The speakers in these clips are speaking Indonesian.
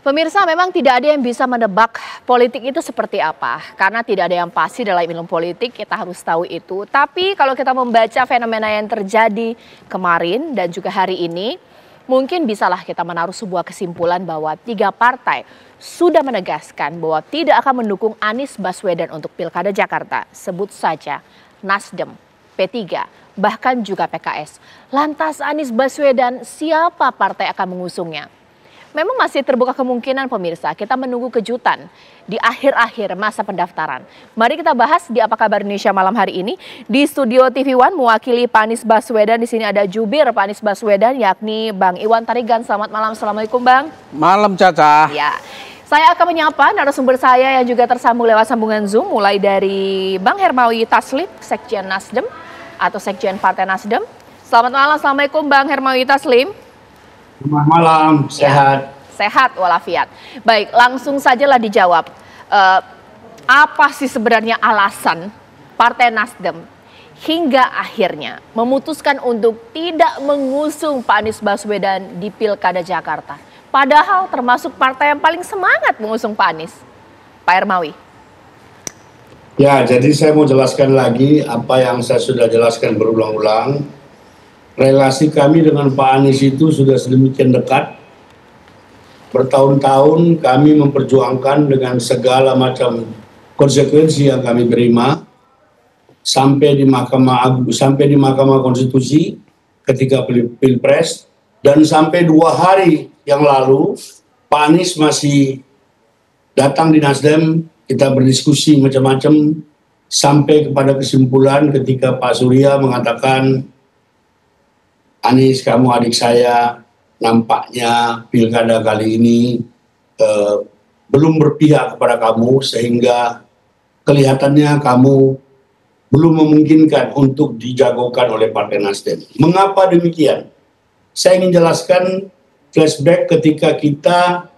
Pemirsa, memang tidak ada yang bisa menebak politik itu seperti apa. Karena tidak ada yang pasti dalam ilmu politik, kita harus tahu itu. Tapi kalau kita membaca fenomena yang terjadi kemarin dan juga hari ini, mungkin bisalah kita menaruh sebuah kesimpulan bahwa 3 partai sudah menegaskan bahwa tidak akan mendukung Anies Baswedan untuk Pilkada Jakarta. Sebut saja Nasdem, P3, bahkan juga PKS. Lantas Anies Baswedan, siapa partai akan mengusungnya? Memang masih terbuka kemungkinan pemirsa, kita menunggu kejutan di akhir-akhir masa pendaftaran. Mari kita bahas di Apa Kabar Indonesia malam hari ini. Di studio TV One mewakili Pak Anies Baswedan, di sini ada jubir Pak Anies Baswedan yakni Bang Iwan Tarigan. Selamat malam, Assalamualaikum Bang. Malam Caca. Ya, saya akan menyapa narasumber saya yang juga tersambung lewat sambungan Zoom. Mulai dari Bang Hermawi Taslim, Sekjen Nasdem atau Sekjen Partai Nasdem. Selamat malam, Assalamualaikum Bang Hermawi Taslim. Selamat malam, sehat. Ya, sehat walafiat. Baik, langsung sajalah dijawab. Apa sih sebenarnya alasan Partai Nasdem hingga akhirnya memutuskan untuk tidak mengusung Pak Anies Baswedan di Pilkada Jakarta? Padahal termasuk partai yang paling semangat mengusung Pak Anies. Pak Hermawi. Ya, jadi saya mau jelaskan lagi apa yang saya sudah jelaskan berulang-ulang. Relasi kami dengan Pak Anies itu sudah sedemikian dekat. Bertahun-tahun kami memperjuangkan dengan segala macam konsekuensi yang kami terima sampai di Mahkamah Konstitusi ketika Pilpres, dan sampai 2 hari yang lalu Pak Anies masih datang di Nasdem, kita berdiskusi macam-macam sampai kepada kesimpulan ketika Pak Surya mengatakan, Anies, kamu adik saya, nampaknya pilkada kali ini belum berpihak kepada kamu, sehingga kelihatannya kamu belum memungkinkan untuk dijagokan oleh Partai Nasdem. Mengapa demikian? Saya ingin jelaskan flashback ketika kita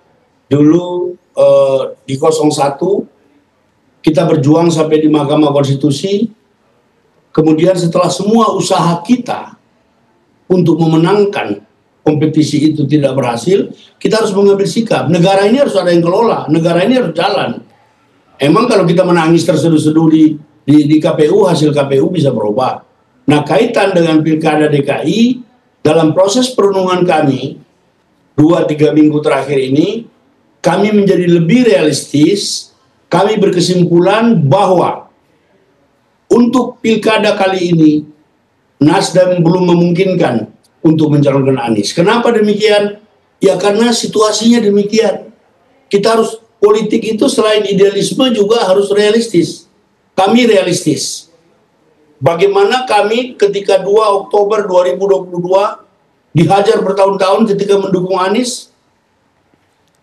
dulu di 01, kita berjuang sampai di Mahkamah Konstitusi, kemudian setelah semua usaha kita untuk memenangkan kompetisi itu tidak berhasil, kita harus mengambil sikap. Negara ini harus ada yang kelola, negara ini harus jalan. Emang kalau kita menangis terseduh-seduh di KPU, hasil KPU bisa berubah. Nah, kaitan dengan Pilkada DKI, dalam proses perenungan kami, 2-3 minggu terakhir ini, kami menjadi lebih realistis. Kami berkesimpulan bahwa untuk Pilkada kali ini, Nasdem belum memungkinkan untuk mencalonkan Anies. Kenapa demikian? Ya karena situasinya demikian. Kita harus, politik itu selain idealisme juga harus realistis. Kami realistis. Bagaimana kami ketika 2 Oktober 2022 dihajar bertahun-tahun ketika mendukung Anies,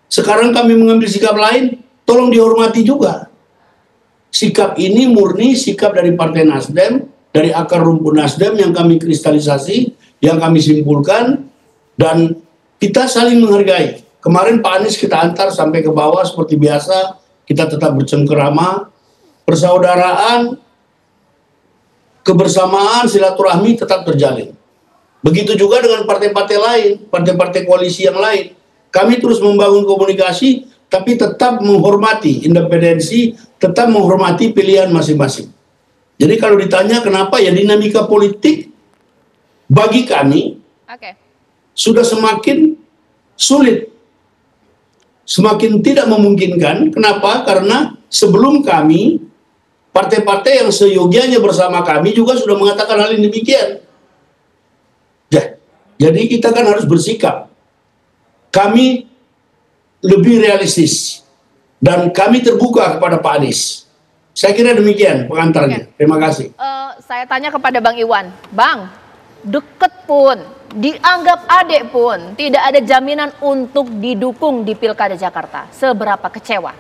sekarang kami mengambil sikap lain, tolong dihormati juga. Sikap ini murni sikap dari Partai Nasdem, dari akar rumput Nasdem yang kami kristalisasi, yang kami simpulkan, dan kita saling menghargai. Kemarin Pak Anies kita antar sampai ke bawah seperti biasa, kita tetap bercengkerama, persaudaraan, kebersamaan, silaturahmi tetap terjalin. Begitu juga dengan partai-partai lain, partai-partai koalisi yang lain. Kami terus membangun komunikasi, tapi tetap menghormati independensi, tetap menghormati pilihan masing-masing. Jadi kalau ditanya kenapa, ya dinamika politik bagi kami sudah semakin sulit, semakin tidak memungkinkan. Kenapa? Karena sebelum kami, partai-partai yang seyogianya bersama kami juga sudah mengatakan hal yang demikian. Jadi kita kan harus bersikap. Kami lebih realistis dan kami terbuka kepada Pak Anies. Saya kira demikian pengantarnya. Terima kasih. Saya tanya kepada Bang Iwan. Bang, deket pun, dianggap adik pun, tidak ada jaminan untuk didukung di Pilkada Jakarta. Seberapa kecewa?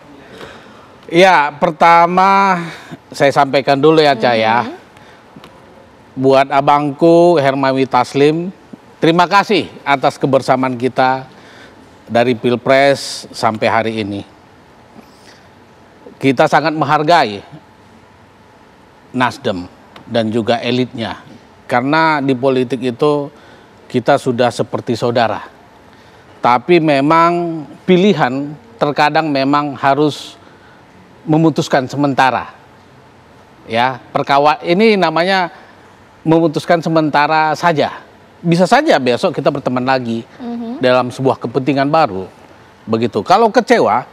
Ya, pertama saya sampaikan dulu ya, Caya. Buat abangku Hermawi Taslim, terima kasih atas kebersamaan kita dari Pilpres sampai hari ini. Kita sangat menghargai Nasdem dan juga elitnya. Karena di politik itu kita sudah seperti saudara. Tapi memang pilihan terkadang memang harus memutuskan sementara. Ya, ini namanya memutuskan sementara saja. Bisa saja besok kita berteman lagi dalam sebuah kepentingan baru. Begitu. Kalau kecewa,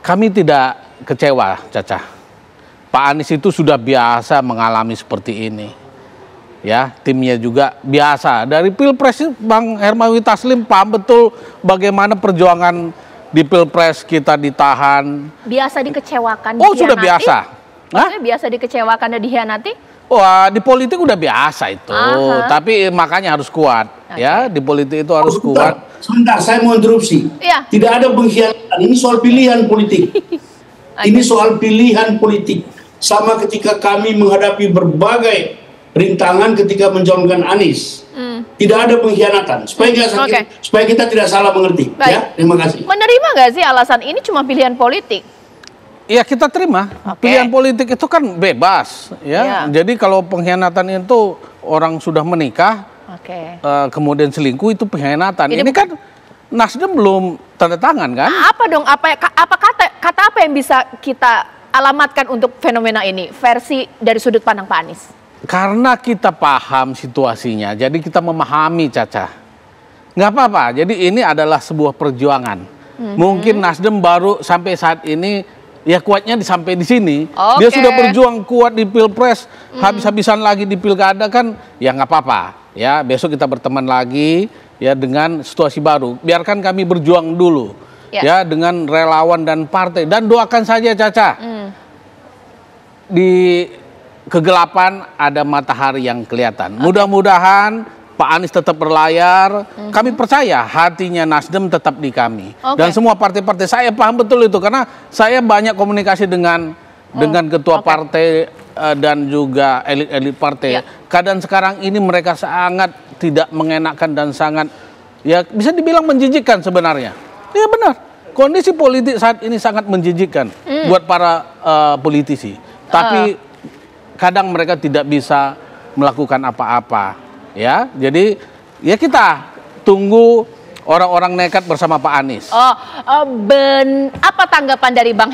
kami tidak kecewa, Caca. Pak Anies itu sudah biasa mengalami seperti ini. Ya, timnya juga biasa. Dari Pilpres Bang Hermawi Taslim paham betul bagaimana perjuangan di Pilpres kita ditahan. Biasa dikecewakan, oh, sudah biasa. Maksudnya biasa dikecewakan dan dihianati? Wah, di politik udah biasa itu. Tapi makanya harus kuat. Ya, di politik itu harus kuat. Sebentar, saya mau interupsi. Ya. Tidak ada pengkhianatan. Ini soal pilihan politik. Ini soal pilihan politik. Sama ketika kami menghadapi berbagai rintangan ketika mencalonkan Anies. Tidak ada pengkhianatan. Supaya kita tidak salah mengerti. Baik. Ya, terima kasih. Menerima nggak sih alasan ini cuma pilihan politik? Ya, kita terima. Pilihan politik itu kan bebas, ya. Jadi kalau pengkhianatan itu orang sudah menikah, kemudian selingkuh, itu pengkhianatan. Ini kan Nasdem belum tanda tangan kan? Apa dong? Kata apa yang bisa kita alamatkan untuk fenomena ini? Versi dari sudut pandang Pak Anies. Karena kita paham situasinya, jadi kita memahami, Caca. Nggak apa-apa. Jadi ini adalah sebuah perjuangan. Mungkin Nasdem baru sampai saat ini. Ya kuatnya sampai di sini. Dia sudah berjuang kuat di Pilpres, habis-habisan lagi di Pilkada kan, ya nggak apa-apa. Ya, besok kita berteman lagi ya dengan situasi baru. Biarkan kami berjuang dulu. Ya, dengan relawan dan partai, dan doakan saja, Caca. Di kegelapan ada matahari yang kelihatan. Mudah-mudahan Pak Anies tetap berlayar, kami percaya hatinya Nasdem tetap di kami. Dan semua partai-partai, saya paham betul itu, karena saya banyak komunikasi dengan ketua partai dan juga elit-elit partai. Keadaan sekarang ini mereka sangat tidak mengenakan dan sangat, ya bisa dibilang menjijikkan sebenarnya. Ya benar, kondisi politik saat ini sangat menjijikkan buat para politisi. Tapi kadang mereka tidak bisa melakukan apa-apa. Ya, jadi ya kita tunggu orang-orang nekat bersama Pak Anies. Apa tanggapan dari Bang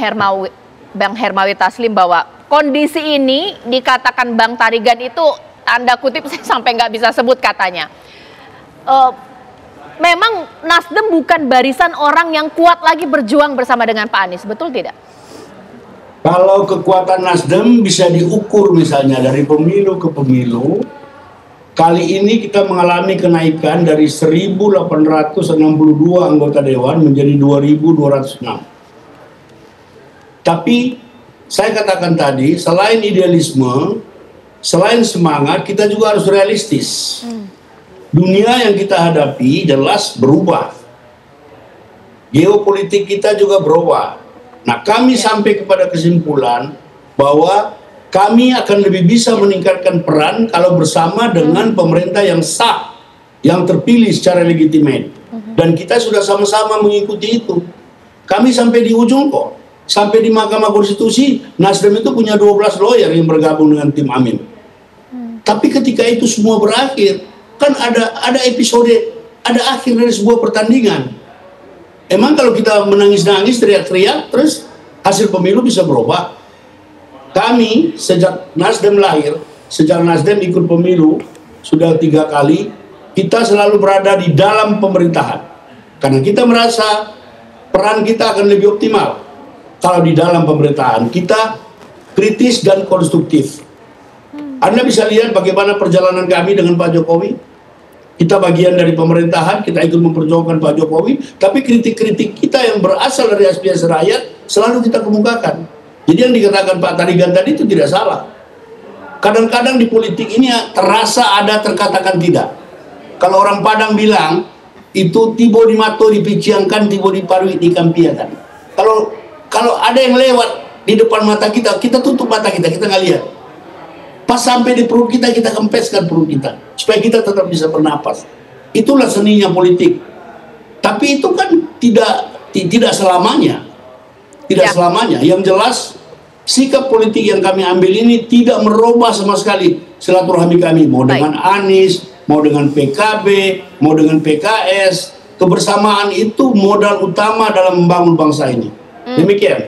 Hermawi Taslim bahwa kondisi ini dikatakan Bang Tarigan itu tanda kutip saya sampai nggak bisa sebut katanya. Memang Nasdem bukan barisan orang yang kuat lagi berjuang bersama dengan Pak Anies, betul tidak? Kalau kekuatan Nasdem bisa diukur misalnya dari pemilu ke pemilu. Kali ini kita mengalami kenaikan dari 1.862 anggota Dewan menjadi 2.206. Tapi saya katakan tadi, selain idealisme, selain semangat, kita juga harus realistis. Dunia yang kita hadapi jelas berubah. Geopolitik kita juga berubah. Nah, kami sampai kepada kesimpulan bahwa kami akan lebih bisa meningkatkan peran kalau bersama dengan pemerintah yang sah, yang terpilih secara legitimate. Dan kita sudah sama-sama mengikuti itu. Kami sampai di ujung kok. Sampai di Mahkamah Konstitusi, Nasdem itu punya 12 lawyer yang bergabung dengan tim Amin. Tapi ketika itu semua berakhir, kan ada episode, ada akhir dari sebuah pertandingan. Emang kalau kita menangis-nangis, teriak-teriak, terus hasil pemilu bisa berubah? Kami sejak Nasdem lahir, sejak Nasdem ikut pemilu, sudah 3 kali, kita selalu berada di dalam pemerintahan. Karena kita merasa peran kita akan lebih optimal kalau di dalam pemerintahan. Kita kritis dan konstruktif. Anda bisa lihat bagaimana perjalanan kami dengan Pak Jokowi. Kita bagian dari pemerintahan, kita ikut memperjuangkan Pak Jokowi, tapi kritik-kritik kita yang berasal dari aspirasi rakyat selalu kita kemukakan. Jadi yang dikatakan Pak Tarigan tadi itu tidak salah. Kadang-kadang di politik ini terasa ada, terkatakan tidak. Kalau orang Padang bilang, itu tibo di mato dipiciangkan, tibo di parwi dikampiakan. Kalau ada yang lewat di depan mata kita, kita tutup mata kita nggak lihat. Pas sampai di perut kita kempeskan perut kita. Supaya kita tetap bisa bernapas. Itulah seninya politik. Tapi itu kan tidak selamanya. Tidak selamanya. Yang jelas, sikap politik yang kami ambil ini tidak merubah sama sekali silaturahmi kami. Mau dengan Anies, mau dengan PKB, mau dengan PKS, kebersamaan itu modal utama dalam membangun bangsa ini. Demikian.